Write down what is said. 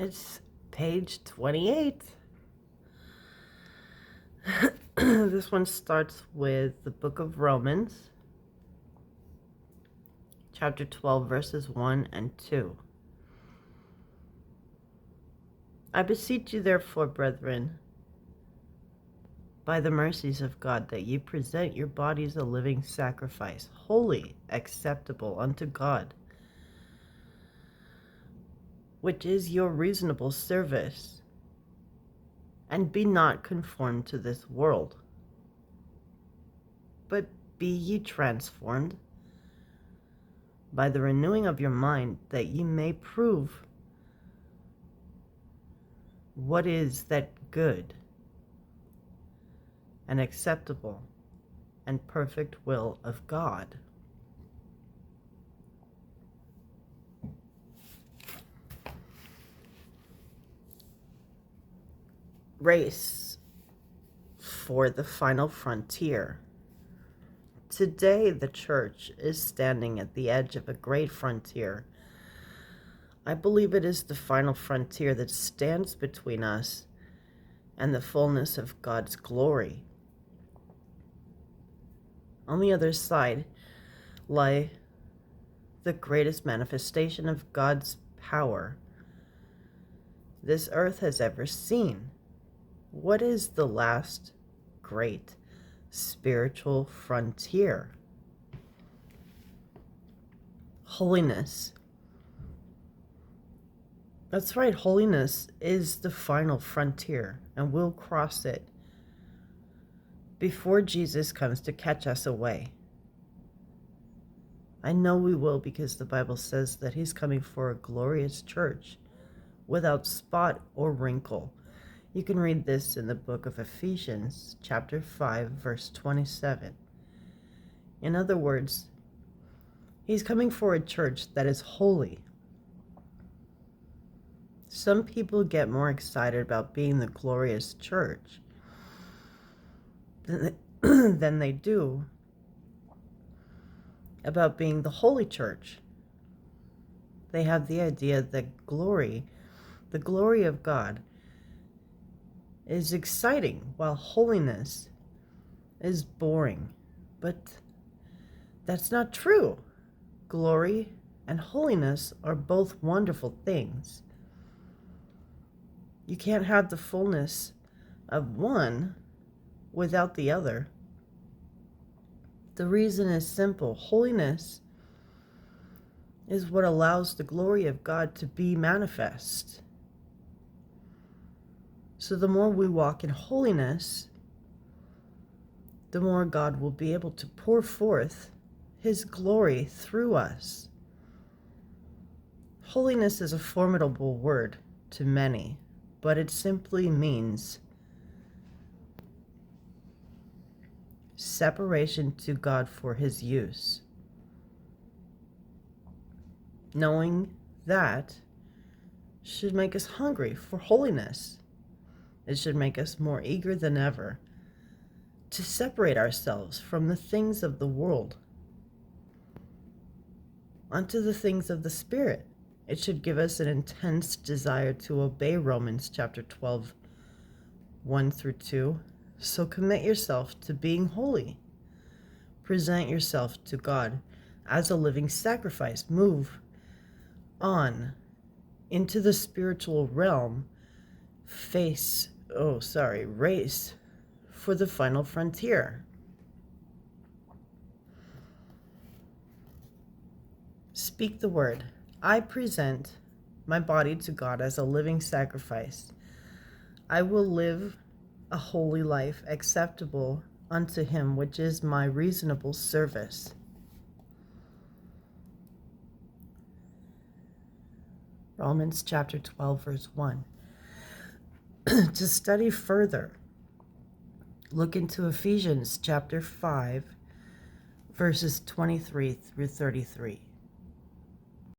It's page 28. This one starts with the book of Romans, chapter 12, verses 1 and 2. I beseech you, therefore, brethren, by the mercies of God, that ye present your bodies a living sacrifice, holy, acceptable unto God, which is your reasonable service. And be not conformed to this world, but be ye transformed by the renewing of your mind, that ye may prove what is that good and acceptable and perfect will of God. Race for the final frontier. Today, the church is standing at the edge of a great frontier. I believe it is the final frontier that stands between us and the fullness of God's glory. On the other side lie the greatest manifestation of God's power this earth has ever seen. What is the last great spiritual frontier? Holiness. That's right, holiness is the final frontier, and we'll cross it before Jesus comes to catch us away. I know we will, because the Bible says that he's coming for a glorious church without spot or wrinkle. You can read this in the book of Ephesians, chapter 5, verse 27. In other words, he's coming for a church that is holy. Some people get more excited about being the glorious church than they do about being the holy church. They have the idea that the glory of God, is exciting, while holiness is boring. But that's not true. Glory and holiness are both wonderful things. You can't have the fullness of one without the other. The reason is simple. Holiness is what allows the glory of God to be manifest. So the more we walk in holiness, the more God will be able to pour forth his glory through us. Holiness is a formidable word to many, but it simply means separation to God for his use. Knowing that should make us hungry for holiness. It should make us more eager than ever to separate ourselves from the things of the world unto the things of the Spirit. It should give us an intense desire to obey Romans chapter 12, 1 through 2. So commit yourself to being holy. Present yourself to God as a living sacrifice. Move on into the spiritual realm. Race for the final frontier. Speak the word. I present my body to God as a living sacrifice. I will live a holy life acceptable unto him, which is my reasonable service. Romans chapter 12, verse 1. To study further, look into Ephesians chapter 5, verses 23 through 33.